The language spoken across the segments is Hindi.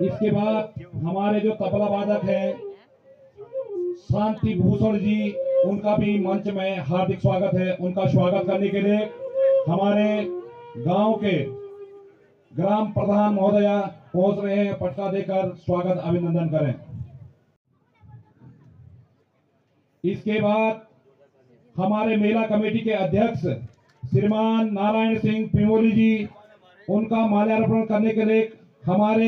इसके बाद हमारे जो तबला वादक हैं शांति भूषण जी, उनका भी मंच में हार्दिक स्वागत है। उनका स्वागत करने के लिए हमारे गांव के ग्राम प्रधान महोदया पहुंच रहे हैं। पटका देकर स्वागत अभिनंदन करें। इसके बाद हमारे मेला कमेटी के अध्यक्ष श्रीमान नारायण सिंह पिंगोली जी, उनका माल्यार्पण करने के लिए हमारे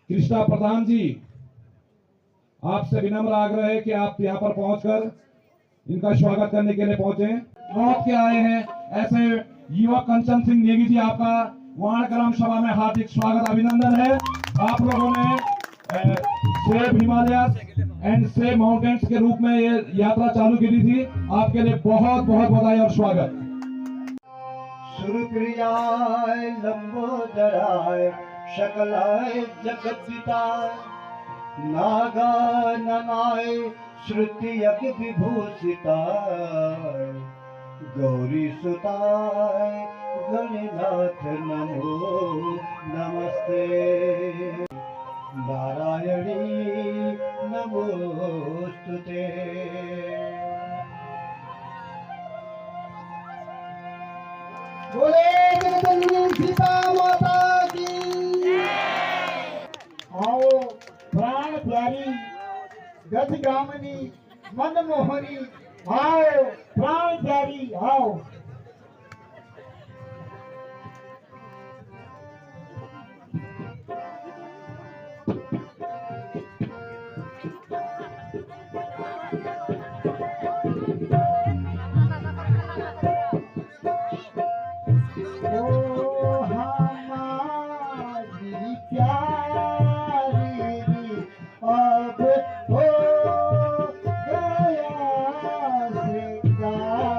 कृष्णा प्रधान जी, आपसे विनम्र आग्रह है कि आप यहां पर पहुंचकर इनका स्वागत करने के लिए पहुंचे। लौट के आए हैं ऐसे युवक कंचन सिंह नेगी जी, आपका वाण ग्राम सभा में हार्दिक स्वागत अभिनंदन है। आप लोगों ने save Himalaya and save mountains के रूप में ये यात्रा चालू की थी। आपके लिए बहुत बहुत बधाई और स्वागत। सुरप्रियाय लंबोदराय शकलाय जगद्दिताय नागाननाय श्रुतियज्ञ विभूषिताय गौरी सुताय गणनाथ नमो नमस्ते नारायणी नमोस्तुते। बोले जगदम्बे सीता माता की। आओ प्राण प्यारी गज गामनी मन मोहनी, आओ प्राण प्यारी आओ। अब हो गया श्रृंगार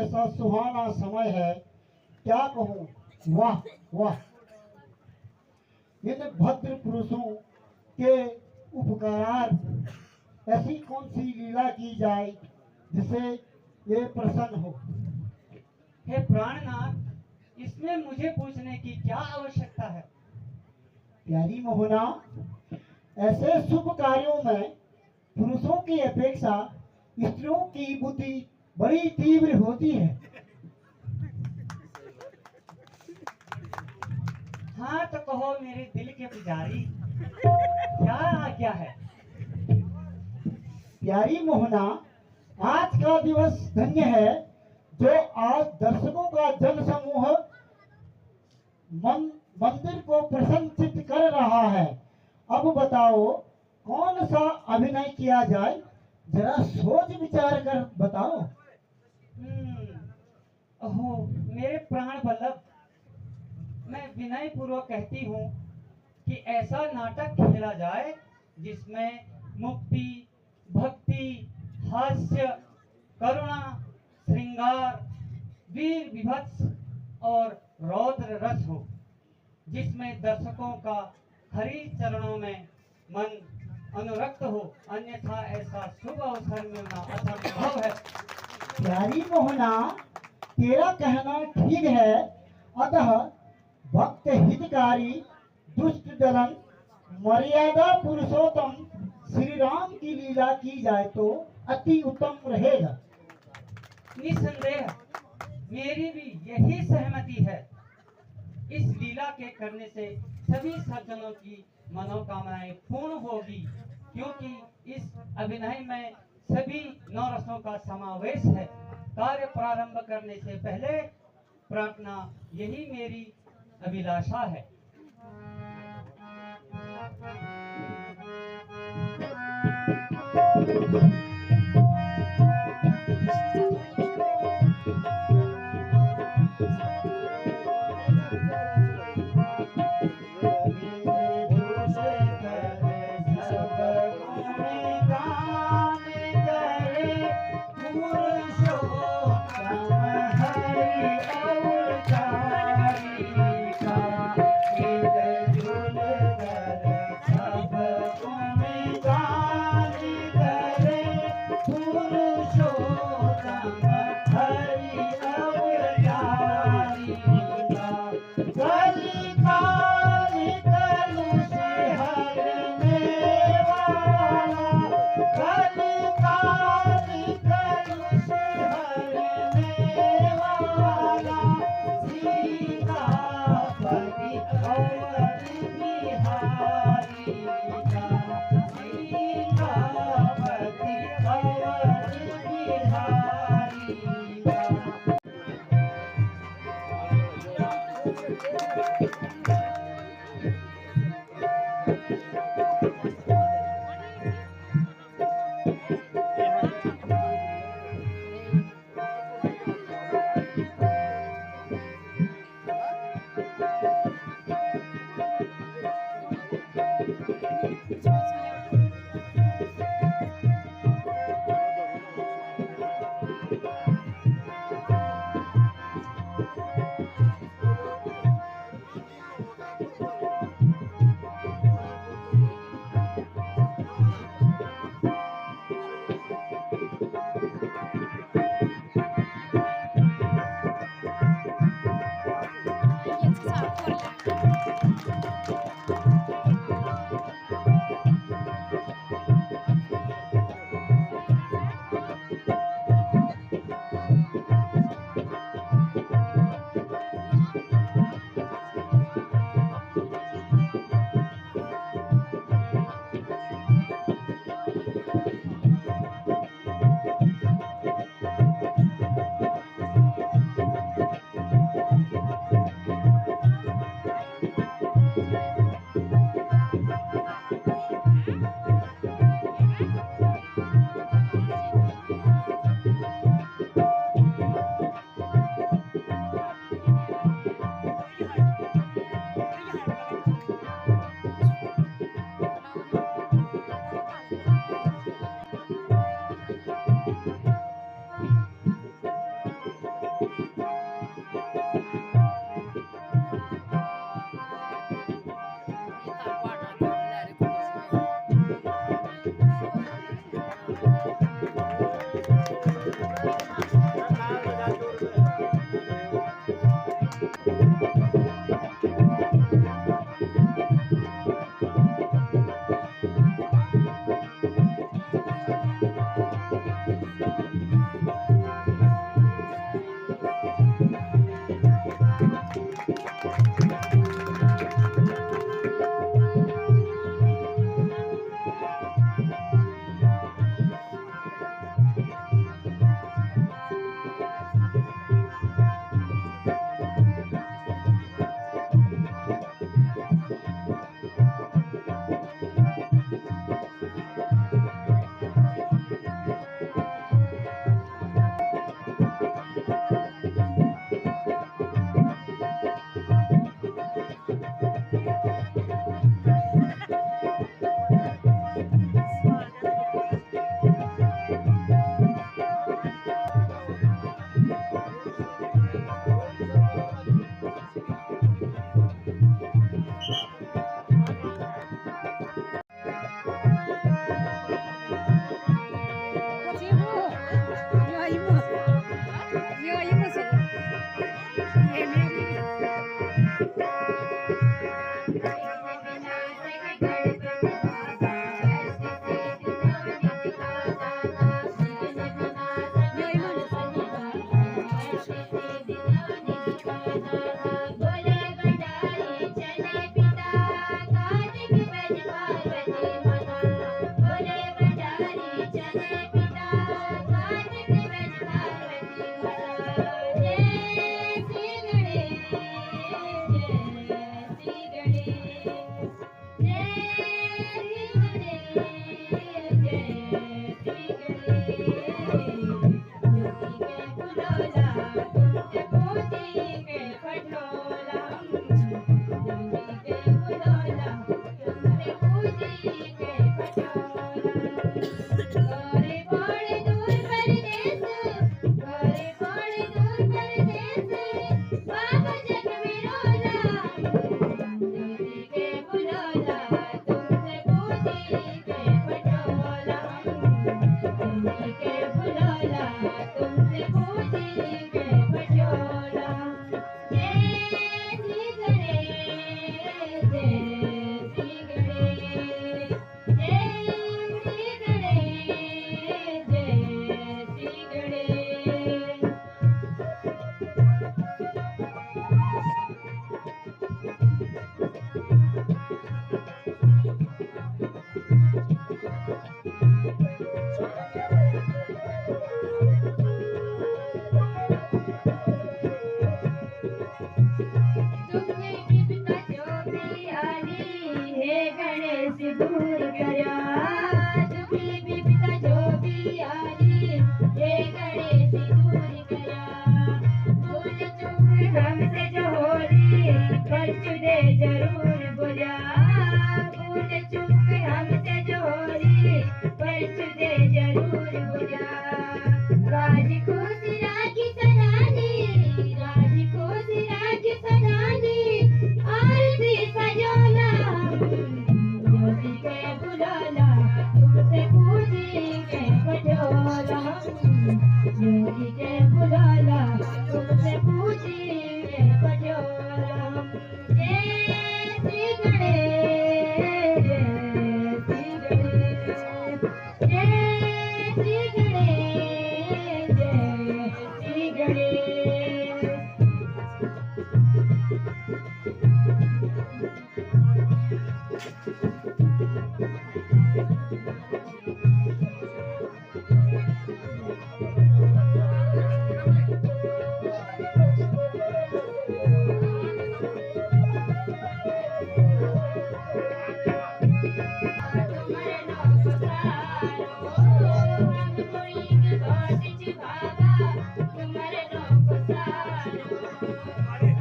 ऐसा सुहाना समय है, क्या कहूँ, वाह वाह। इन भद्र पुरुषों के उपकारार्थ ऐसी कौन सी लीला की जाए जिसे ये प्रसन्न हो। हे प्राणनाथ, इसमें मुझे पूछने की क्या आवश्यकता है? प्यारी मोहना, ऐसे शुभ कार्यों में पुरुषों की अपेक्षा स्त्रियों की बुद्धि बड़ी तीव्र होती है। हाँ तो कहो मेरे दिल के पुजारी, क्या आज्ञा है? प्यारी मोहना, आज का दिवस धन्य है जो आज दर्शकों का जन समूह मंदिर को प्रशंसित कर रहा है। अब बताओ कौन सा अभिनय किया जाए, जरा सोच विचार कर बताओ। ओहो मेरे प्राण वल्लभ, मैं विनय पूर्वक कहती हूँ कि ऐसा नाटक खेला जाए जिसमें मुक्ति, भक्ति, हास्य, करुणा, श्रृंगार, वीर विभत्स और रौद्र रस हो, जिसमें दर्शकों का हरि चरणों में मन अनुरक्त हो, अन्यथा ऐसा शुभ अवसर मिलना असंभव है। प्यारी मोहना, तेरा कहना ठीक है, अतः भक्त हितकारी, दुष्ट दलन, मर्यादा पुरुषोत्तम श्री राम की लीला की जाए तो अति उत्तम रहेगा। निसंदेह मेरी भी यही सहमति है। इस लीला के करने से सभी सज्जनों की मनोकामनाएं पूर्ण होगी, क्योंकि इस अभिनय में सभी नौ रसों का समावेश है। कार्य प्रारंभ करने से पहले प्रार्थना यही मेरी अभिलाषा है।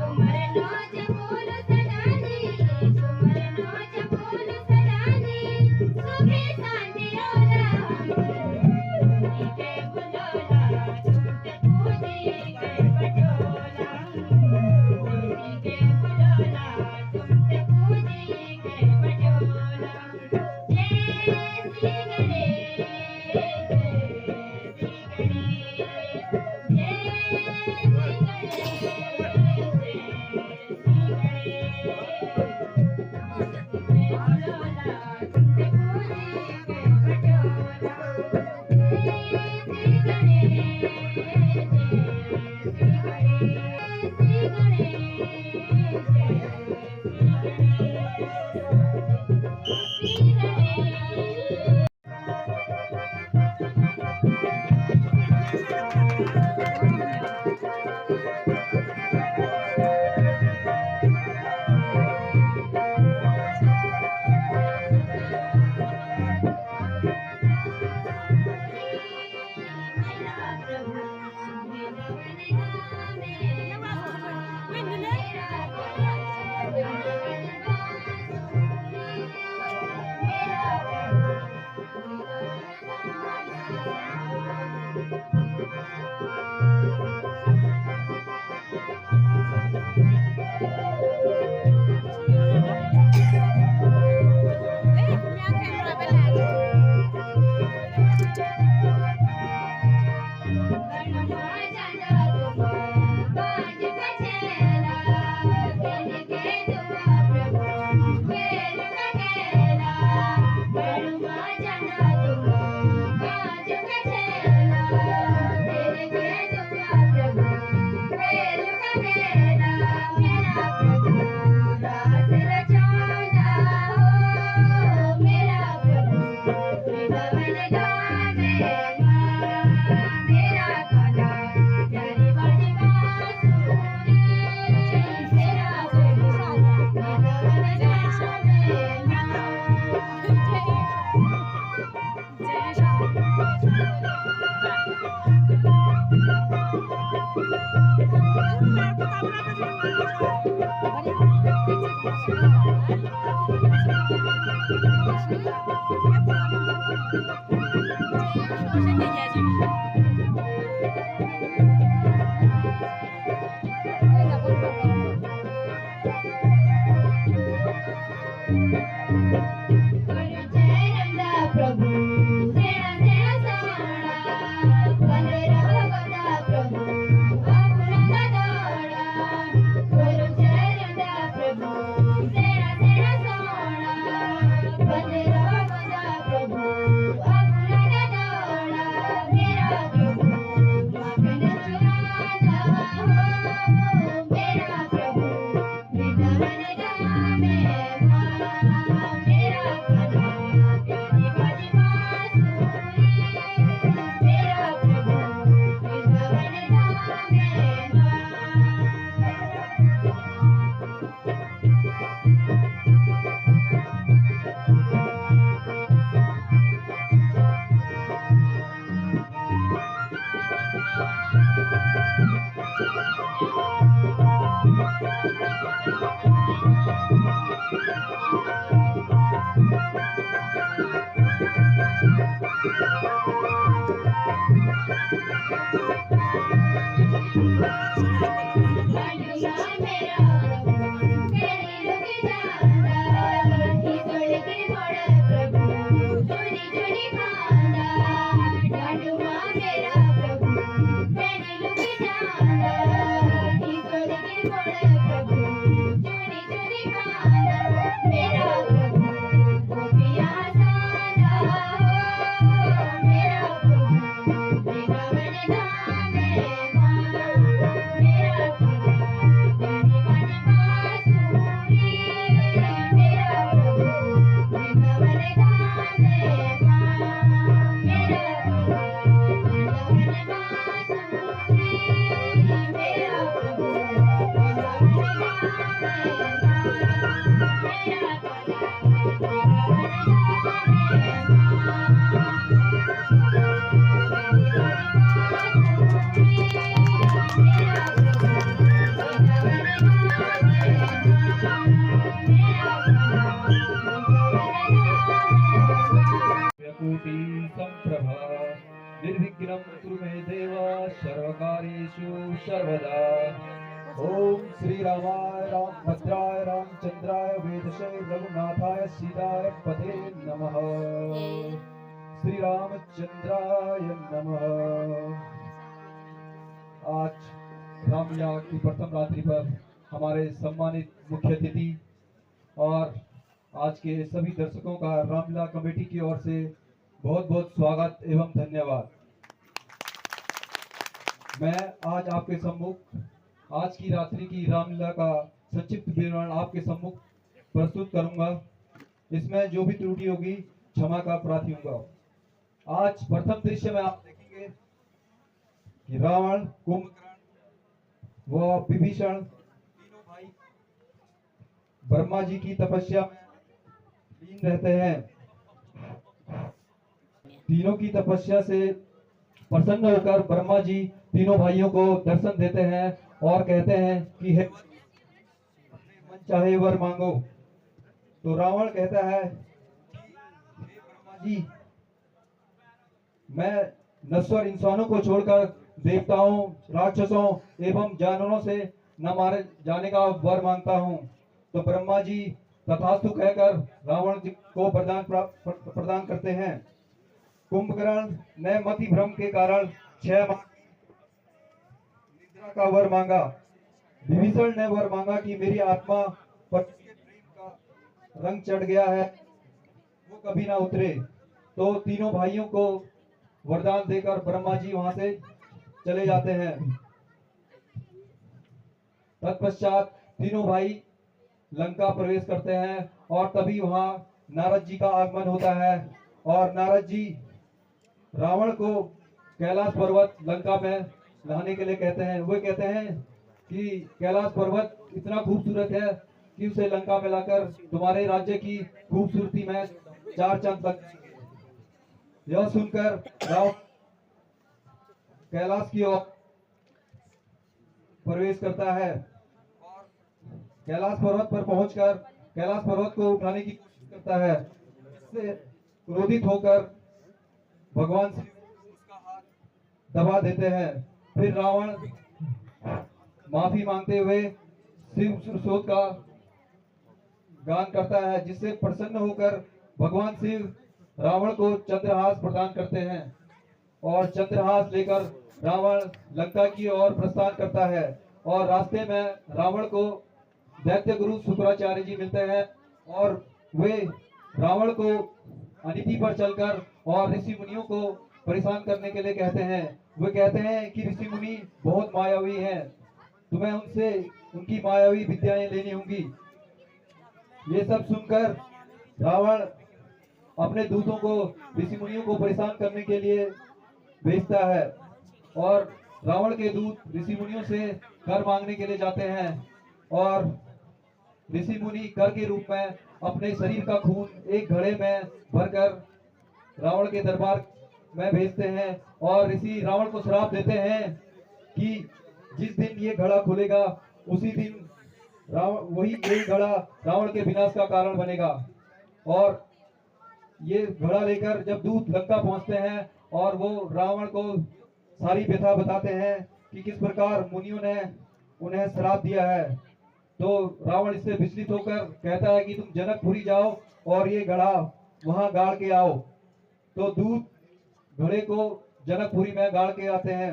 तुम्हारे नौज बोल सदानी, तुम्हारे नौज बोल प्रभु देना देना साड़ा बंदेरा भगवता प्रभु आपुरा दाड़ा गुरु चरणदा प्रभु देना देना साड़ा बंदेरा भगवता प्रभु आपुरा दाड़ा मेरा प्रभु मगन चुराना हो मेरा प्रभु वृंदावन धाम में मेरा कन्हैया प्यारी बाजी बांसुरी मेरा प्रभु वृंदावन धाम में लाडूला मेरा प्रभु तेरी रुक जाना हितोड़ के बड़ा प्रभु चोरी चोरी खाना लाडूला मेरा प्रभु तेरी रुक जाना हितोड़ के बड़ा प्रभु चोरी चोरी खाना मेरा प्रभु गोपिया साना हो मेरा प्रभु वृंदावन धाम में मेरा प्रभु प्यारी बाजी बांसुरी मेरा प्रभु वृंदावन धाम में मेरा प्रभु वृंदावन बांसुरी मेरा प्रभु वृंदावन कोटि संप्रभा निर्विघ्नं कुरु मे देव सर्वकार्येषु सर्वदा। ओम श्री रामाय रामभद्राय रामचंद्राय वेदसे रघुनाथाय सीताय पते नमः। श्री रामचंद्राय नमः। आज रामलीला की प्रथम रात्रि पर हमारे सम्मानित मुख्य अतिथि और आज के सभी दर्शकों का रामलीला कमेटी की ओर से बहुत बहुत स्वागत एवं धन्यवाद। मैं आज आपके सम्मुख आज की रात्रि की रामलीला का संक्षिप्त विवरण आपके सम्मुख प्रस्तुत करूंगा। इसमें जो भी त्रुटि होगी क्षमा का प्रार्थी हूंगा। आज प्रथम दृश्य में आप देखेंगे कि रावण, कुंभकर्ण व विभीषण तीनों भाई ब्रह्मा जी की तपस्या में लीन रहते हैं। तीनों की तपस्या से प्रसन्न होकर ब्रह्मा जी तीनों भाइयों को दर्शन देते हैं और कहते हैं कि हे अपने मन चाहे वर मांगो। तो रावण कहता है कि हे ब्रह्मा जी, मैं नश्वर इंसानों को छोड़कर देवताओं, राक्षसों एवं जानवरों से न मारे जाने का वर मांगता हूँ। तो ब्रह्मा जी तथास्तु कहकर रावण जी को वरदान प्रदान करते हैं। कुंभकर्ण ने मति भ्रम के कारण 6 माह निद्रा का वर मांगा। विभीषण ने वर मांगा कि मेरी आत्मा पर जिसके प्रेम का रंग चढ़ गया है वो कभी ना उतरे। तो तीनों भाइयों को वरदान देकर ब्रह्मा जी वहां से चले जाते हैं। तत्पश्चात तीनों भाई लंका प्रवेश करते हैं और तभी वहां नारद जी का आगमन होता है और नारद जी रावण को कैलाश पर्वत लंका में लाने के लिए कहते हैं। वो कहते हैं कि कैलाश पर्वत इतना खूबसूरत है कि उसे लंका में लाकर तुम्हारे राज्य की खूबसूरती में 4 चांद लग जाएंगे। यह सुनकर रावण कैलाश की ओर प्रवेश करता है और कैलाश पर्वत पर पहुंचकर कैलाश पर्वत को उठाने की कोशिश करता है, इससे क्रोधित होकर भगवान शिव उसका हाथ दबा देते हैं। फिर रावण माफी मांगते हुए शिव सुरसोत का गान करता है, जिससे प्रसन्न होकर भगवान शिव रावण को चंद्रहास प्रदान करते हैं और चंद्रहास लेकर रावण लंका की ओर प्रस्थान करता है। और रास्ते में रावण को दैत्य गुरु शुक्राचार्य जी मिलते हैं और वे रावण को अनिति पर चलकर और ऋषि मुनियों को परेशान करने के लिए कहते हैं। वे कहते हैं कि ऋषि मुनि बहुत मायावी हैं, तुम्हें उनसे उनकी मायावी विद्याएं लेनी होंगी। ये सब सुनकर रावण अपने दूतों को ऋषि मुनियों को परेशान करने के लिए भेजता है और रावण के दूत ऋषि मुनियों से कर मांगने के लिए जाते हैं और ऋषि मुनि कर के रूप में अपने शरीर का खून एक घड़े में भरकर रावण के दरबार में भेजते हैं और ऋषि रावण को श्राप देते हैं कि जिस दिन ये घड़ा खुलेगा उसी दिन वही यही घड़ा रावण के विनाश का कारण बनेगा। और ये घड़ा लेकर जब दूत लंका पहुंचते हैं और वो रावण को सारी व्यथा बताते हैं कि किस प्रकार मुनियों ने उन्हें श्राप दिया है, तो रावण इससे विचलित होकर कहता है कि तुम जनकपुरी जाओ और ये घड़ा वहां गाड़ के आओ। तो दूत घड़े को जनकपुरी में गाड़ के आते हैं।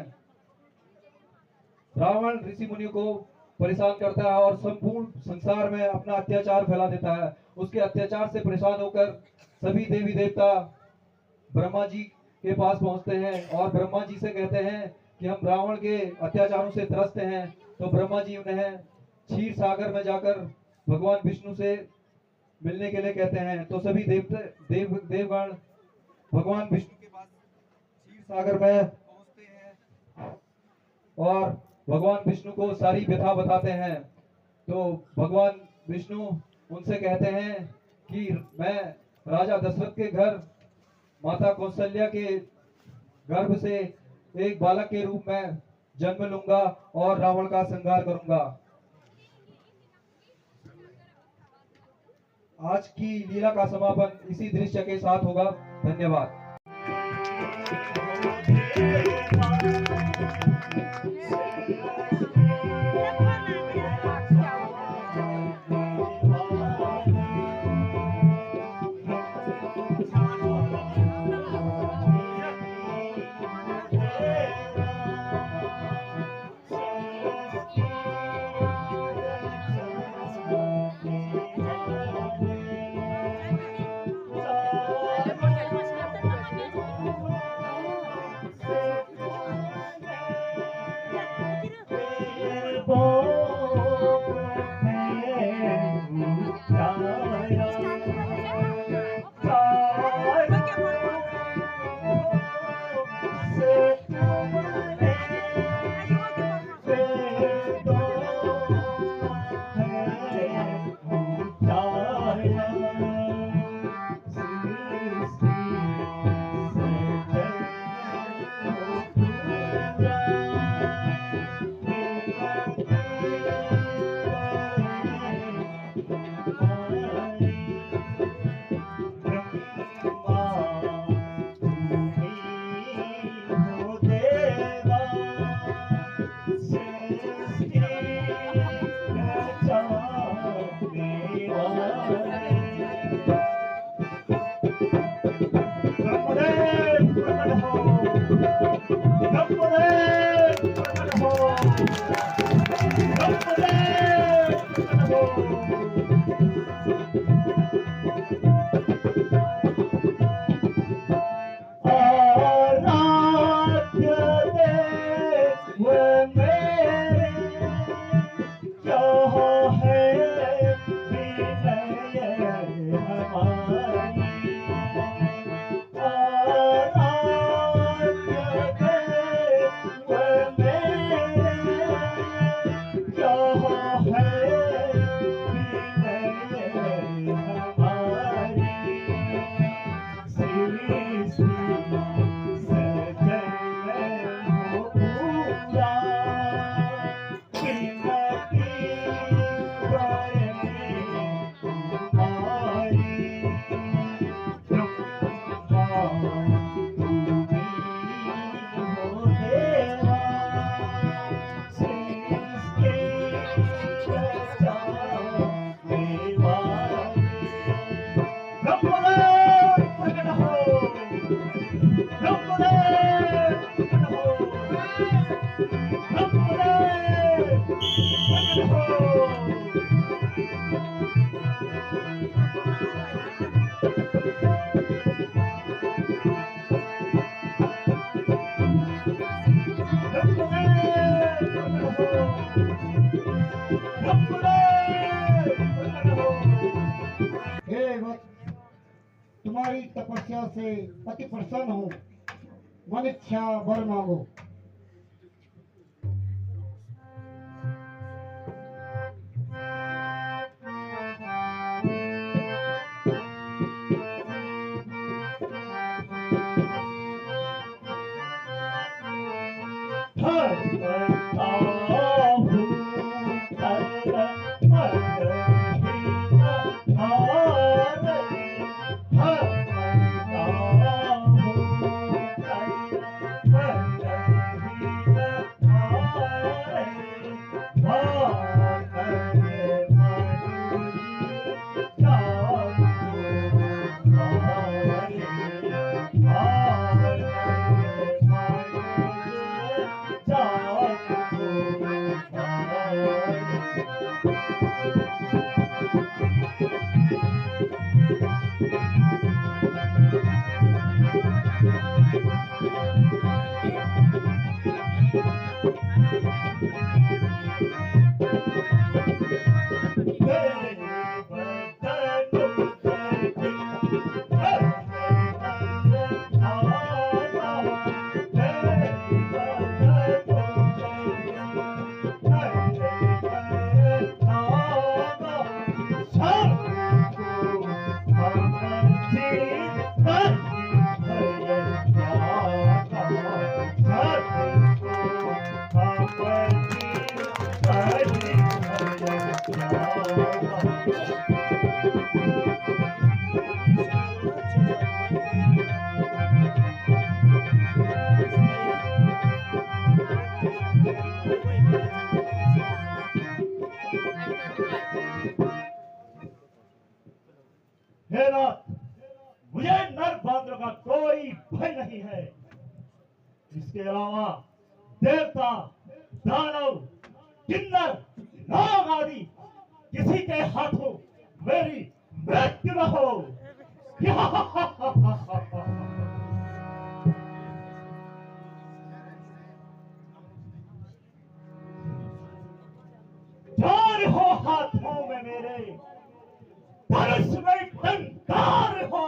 रावण ऋषि मुनियों को परेशान करता है और संपूर्ण संसार में अपना अत्याचार फैला देता है। उसके अत्याचार से परेशान होकर सभी देवी देवता ब्रह्मा जी के पास पहुंचते हैं और ब्रह्मा जी से कहते हैं कि हम रावण के अत्याचारों से त्रस्त हैं। तो ब्रह्मा जी उन्हें क्षीर सागर में जाकर भगवान विष्णु से मिलने के लिए कहते हैं। तो सभी देवगण भगवान विष्णु के पास क्षीर सागर में पहुंचते हैं और भगवान विष्णु को सारी व्यथा बताते हैं। तो भगवान विष्णु उनसे कहते हैं कि मैं राजा दशरथ के घर माता कौशल्या के गर्भ से एक बालक के रूप में जन्म लूंगा और रावण का संहार करूंगा। आज की लीला का समापन इसी दृश्य के साथ होगा। धन्यवाद। तुम्हारी तपस्या से अति प्रसन्न हूँ। मन इच्छा वर मांगो। हे नाथ, मुझे नर बांद्र का कोई भय नहीं है। इसके अलावा देवता, दानव, किन्नर, नाग आदि किसी के हाथों मेरी मृत्यु न हो। जान हो हाथों में मेरे, धनुष में टंकार हो।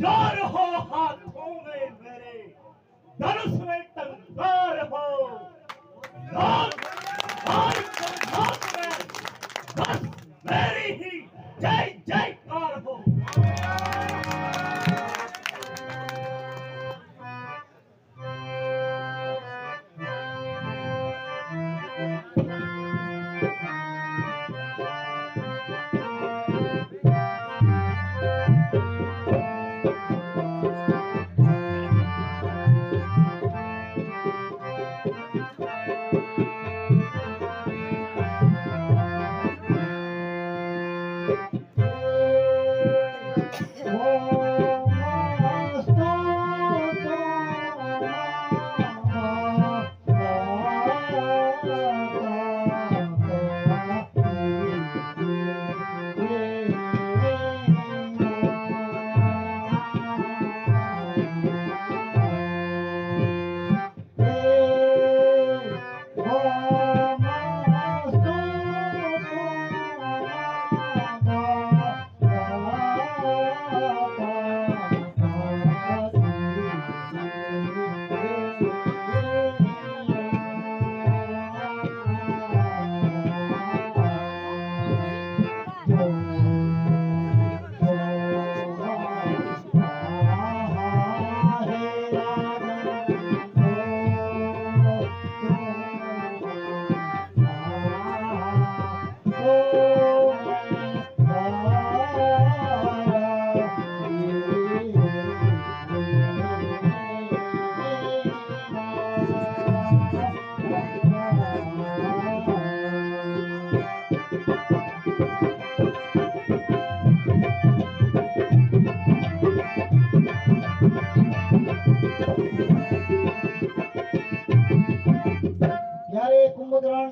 जान हो हाथों में मेरे, धनुष में टंकार हो। नाग, नाग, नाग में बस मेरी ही जय जयकार हो। कुंभकर्ण,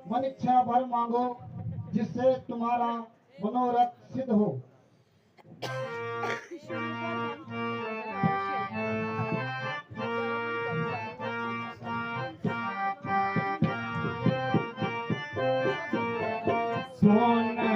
मन इच्छा वर मांगो, जिससे तुम्हारा मनोरथ सिद्ध हो। सोना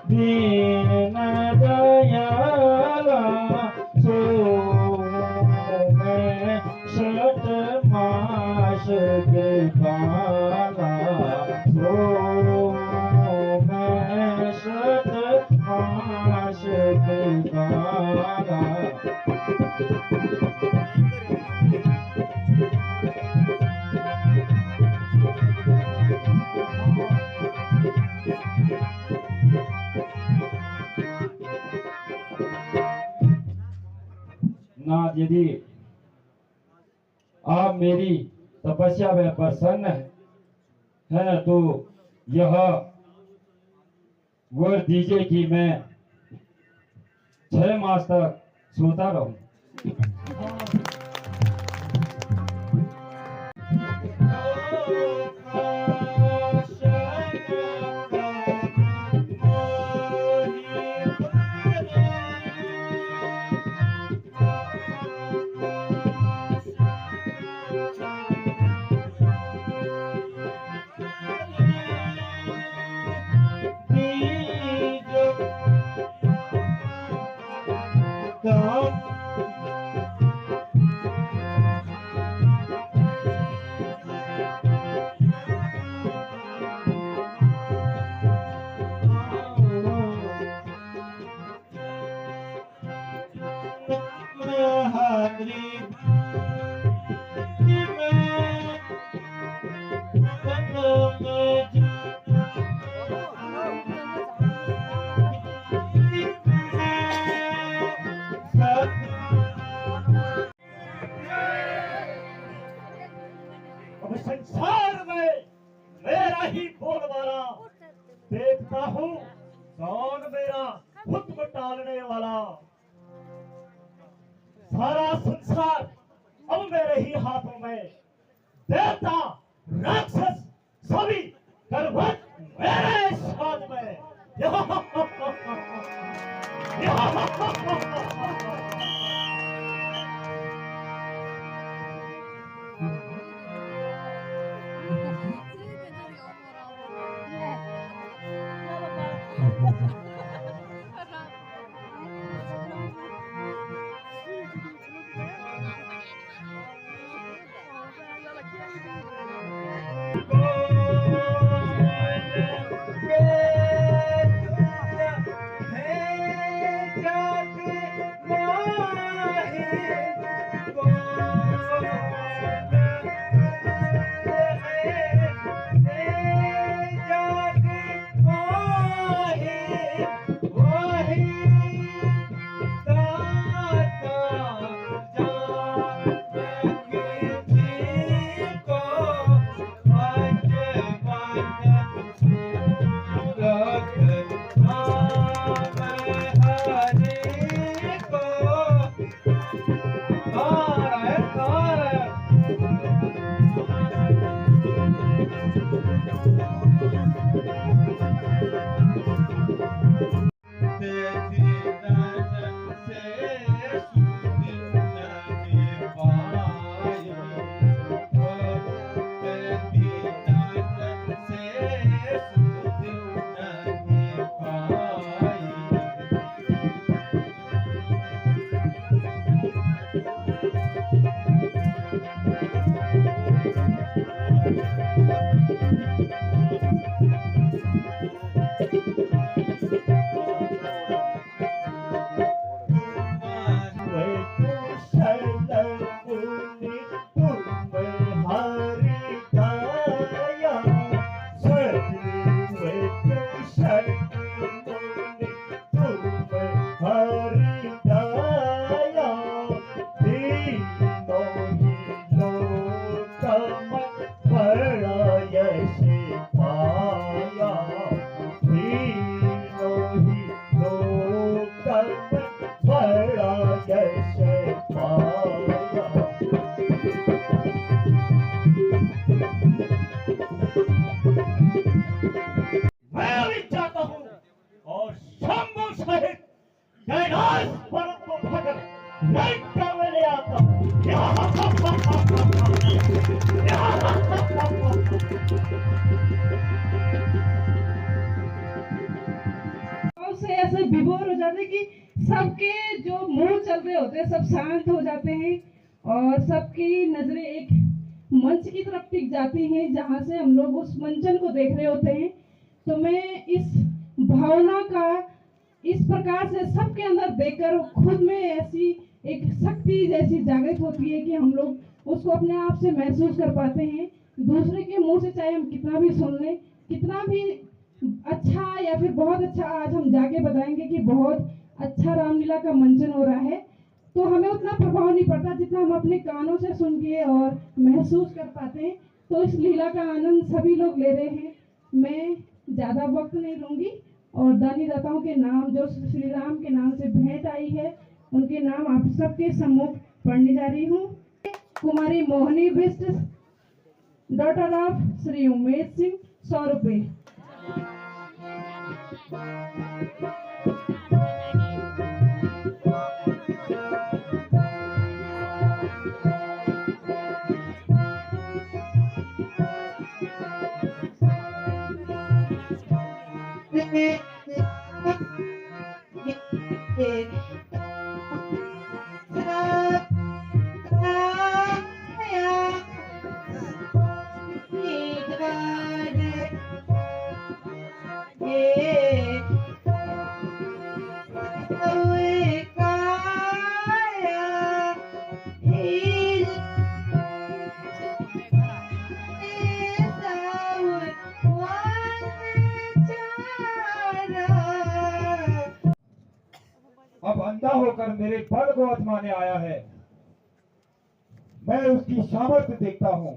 दीन दयाला सो मैं शत मास के काला सो मैं शत मास के काला नाथ, यदि आप मेरी तपस्या में प्रसन्न है तो यह वर दीजिए कि मैं 6 मास तक सोता रहूं। अब संसार में मेरा ही बोलबाला देखता हूँ कौन मेरा खुद को टालने वाला। सारा संसार अब मेरे ही हाथों में, देवता राक्षस सभी गर्भवत मेरे साथ में। मैं अभी जाता हूँ और शंभू सहित कैलाश परंतु भगत नहीं करने आता। से ऐसे विभोर हो जाते कि सबके जो मुंह चल रहे होते हैं सब शांत हो जाते हैं और सबकी नजरें एक मंच की तरफ टिक जाती हैं जहां से हम लोग उस मंचन को देख रहे होते हैं। तो मैं इस भावना का इस प्रकार से सबके अंदर देखकर खुद में ऐसी एक शक्ति जैसी जागृत होती है कि हम लोग उसको अपने आप से महसूस कर पाते हैं। दूसरे के मुंह से चाहे हम कितना भी सुन लें, कितना भी अच्छा या फिर बहुत अच्छा आज हम जाके बताएंगे कि बहुत अच्छा रामलीला का मंचन हो रहा है, तो हमें उतना प्रभाव नहीं पड़ता जितना हम अपने कानों से सुन के और महसूस कर पाते हैं। तो इस लीला का आनंद सभी लोग ले रहे हैं। मैं ज़्यादा वक्त नहीं लूँगी और दानी दाताओं के नाम जो श्री राम के नाम से भेंट आई है उनके नाम आप सबके सम्मुख पढ़ने जा रही हूँ। कुमारी मोहिनी बिष्ट, डॉटर ऑफ श्री उमेश सिंह, 100 रुपये। अब अंधा होकर मेरे बल को आजमाने आया है, मैं उसकी सामर्थ्य देखता हूं।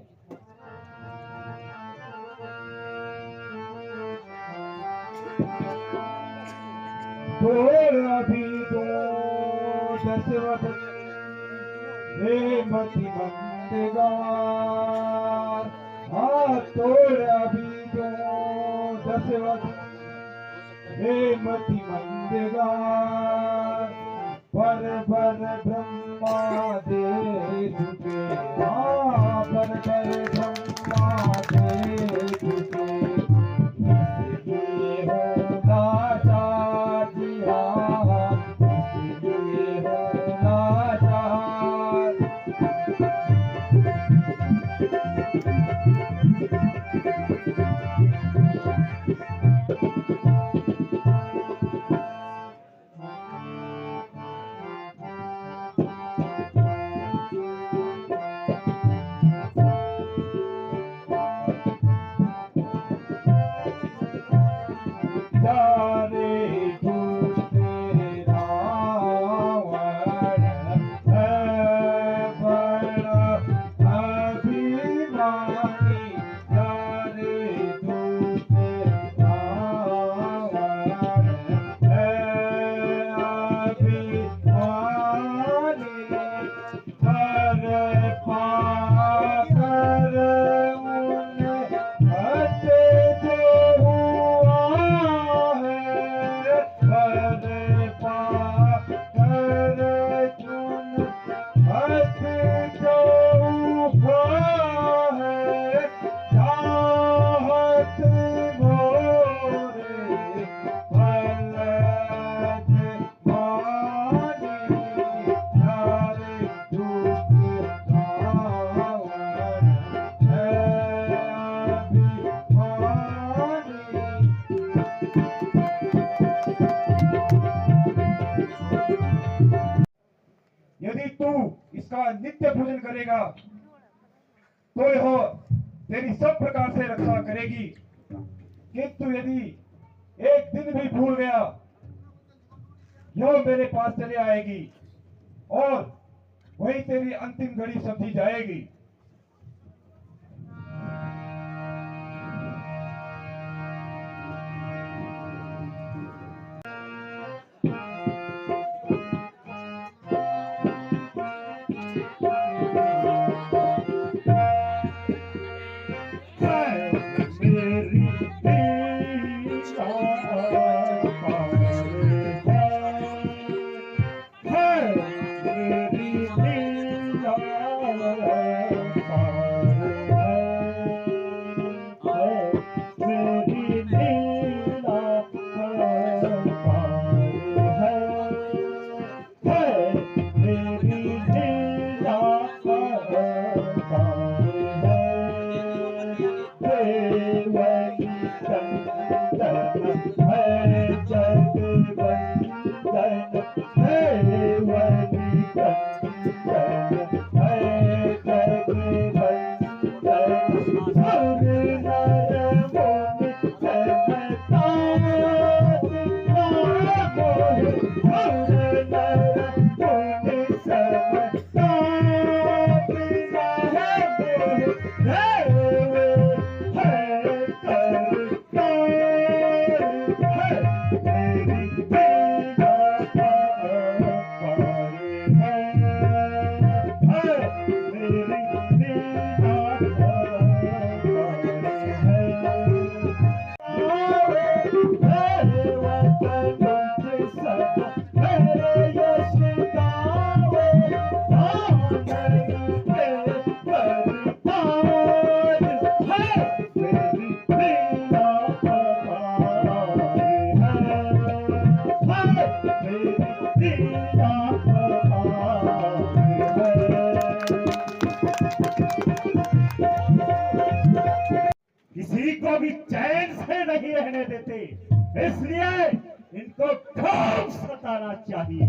तोड़ अभी तो दशवत हे मति मंदगार, हाँ तोड़ अभी तो दशवत हे मति मंदगार, पर ब्रह्मा दे चुके, हाँ पर ब्रह्मा दे चुके, इसलिए हो लाचार जी, हाँ इसलिए हो लाचार। यदि तू इसका नित्य पूजन करेगा तो यह तेरी सब प्रकार से रक्षा करेगी, किंतु यदि एक दिन भी भूल गया यह मेरे पास चले आएगी और वही तेरी अंतिम घड़ी समझी जाएगी। मेरी लीला पार मेरी लीला पार मेरी लीला पार देवनी कंचन है जगवंदन देवनी कंचन है जगवंदन सुर नर मुनि चमत्कार मोहि सुर नर मुनि चमत्कार किसी को भी चैन से नहीं रहने देते, इसलिए इनको खूब सताना चाहिए।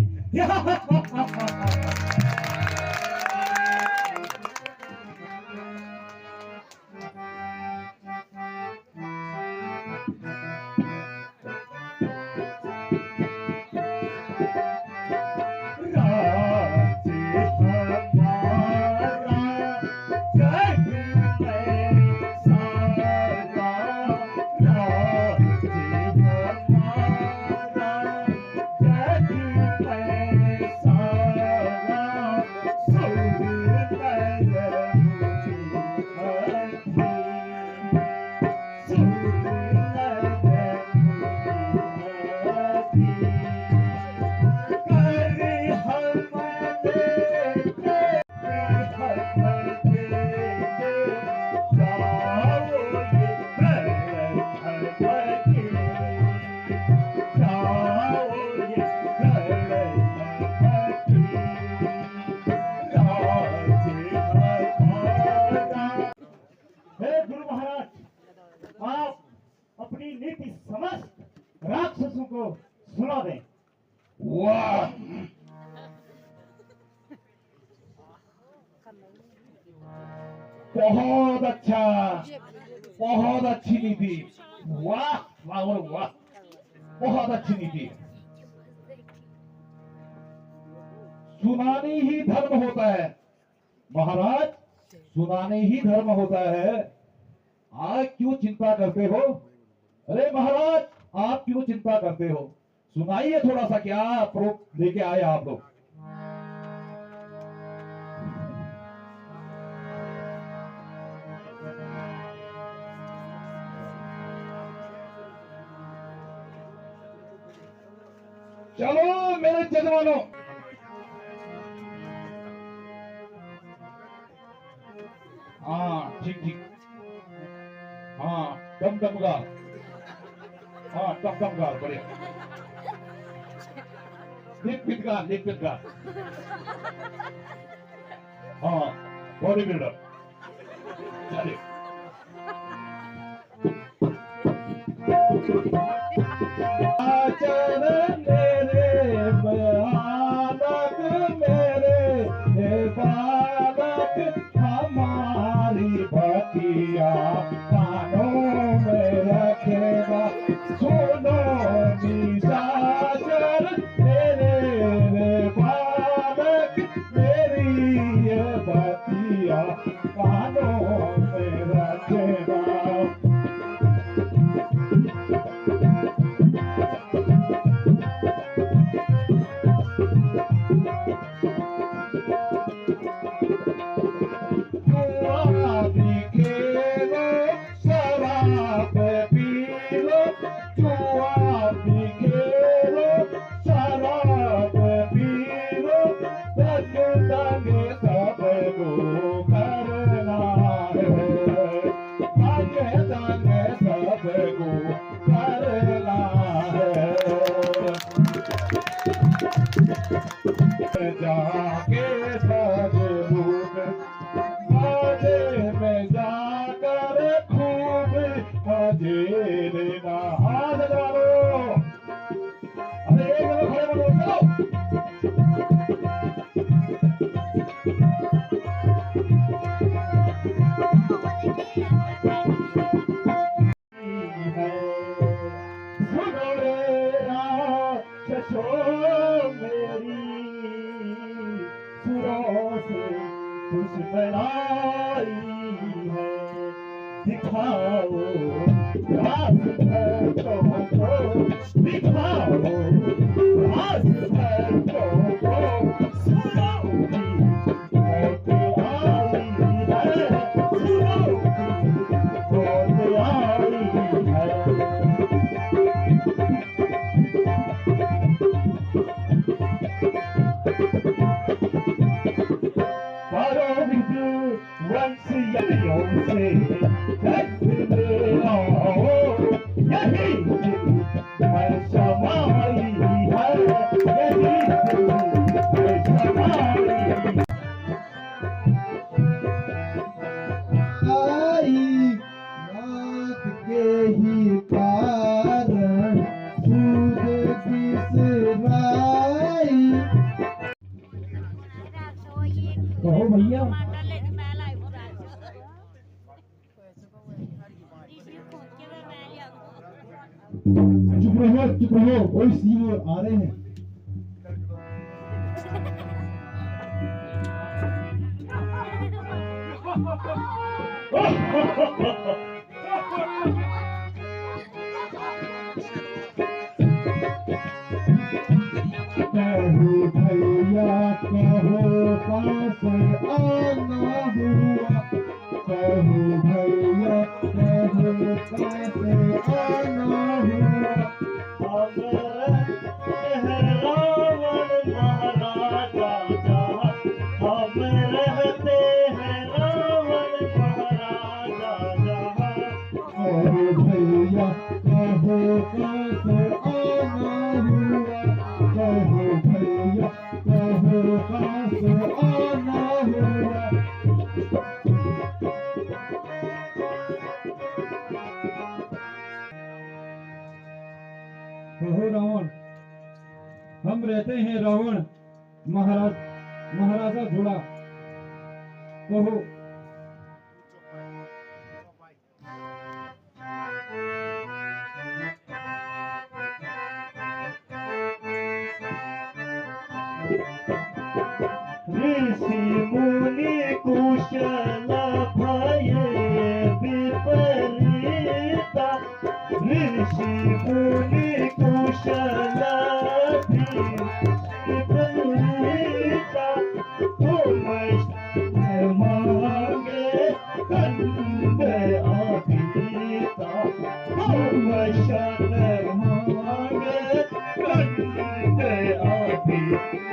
अपनी नीति समस्त राक्षसों को सुना दें। वाह, बहुत अच्छा, बहुत अच्छी नीति। वाह वाह वाह, बहुत अच्छी नीति। सुनानी ही धर्म होता है महाराज, सुनानी ही धर्म होता है। आज क्यों चिंता करते हो? अरे महाराज, आप क्यों चिंता करते हो? सुनाइए थोड़ा सा, क्या प्रूफ लेके आए आप लोग? चलो मेरे जजमानों, हाँ ठीक ठीक, हाँ दम दम का, हाँ दम दम का, बढ़िया, लिख पिट का, हाँ बॉडी बिल्डर, चलिए। आचरण मेरे बालक, मेरे हे बालक, हमारी बतिया कानों में रखेगा। सुनो निशाचर मेरे बालक, मेरी ये बतिया कानों में रखेगा। में जाके सजबूब मजे में जाकर खूब मजे लेना। हाथ डालो, अरे एक जगह खड़े बोलो, चलो। सुनो रे राक्षसो मेरी सुरों से दुश्मनाई है। दिखाओ रास भक्तों को, दिखाओ रास भक्तों को, सुनो की मौत आई है, सुनो की मौत आई है। वंशियों से यही है समाई है, यही है समाई। आई रात के ही कारण सूद बिसराई। कहो भैया, चुप रहो, कोई सीन आ रहे हैं। कहो भैया कहो पास आना हुआ, कहो भैया कहो पास आना हुआ। हम रहते हैं रावण महाराजा जहाँ, हम रहते हैं रावण महाराजा जहाँ। कहो भैया कहो पास आना हुआ, कहो भैया कहो पास आना हुआ। कहो रावण, हम रहते हैं रावण महाराजा जुड़ा। कहो ऋषि मुनि कुशल भय विपरीता, ऋषि मुनि कुशल विपरीता। तुम मांगे कंद अभीता, तुम शन मांगे कंद अभीता।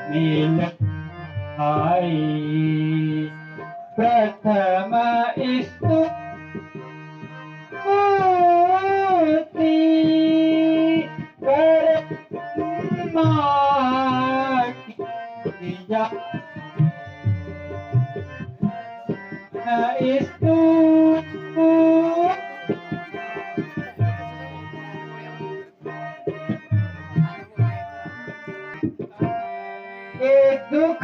नील आई प्रथम स्तुति कर माया दुख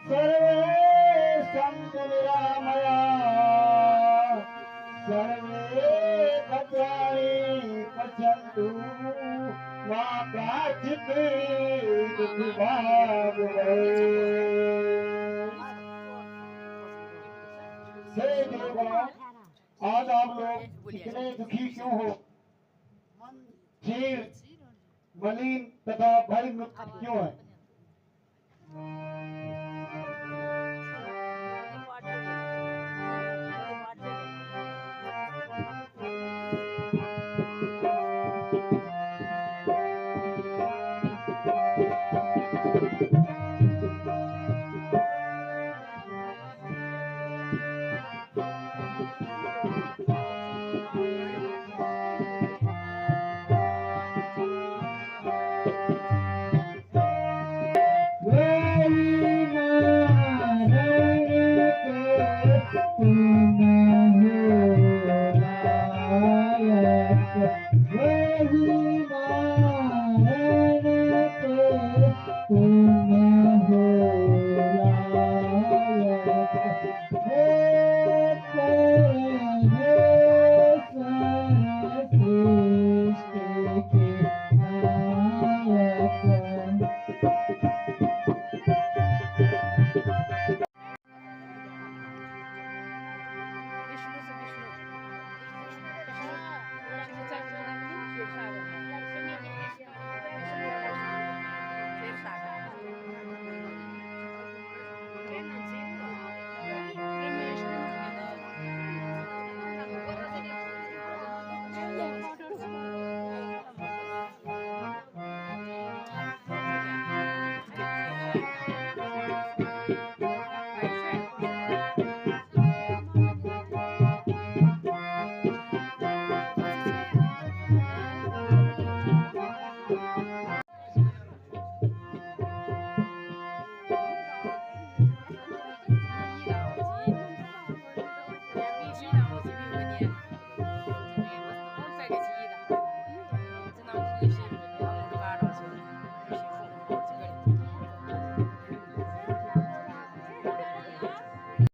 सर्वे सन्तु निरामया सर्वे भद्राणि पश्यन्तु मा काचित् दुःखभाग् हे देवगणों, आज आप लोग इतने दुखी क्यों हो? क्षीण, मलिन तथा भयमुक्त क्यों है?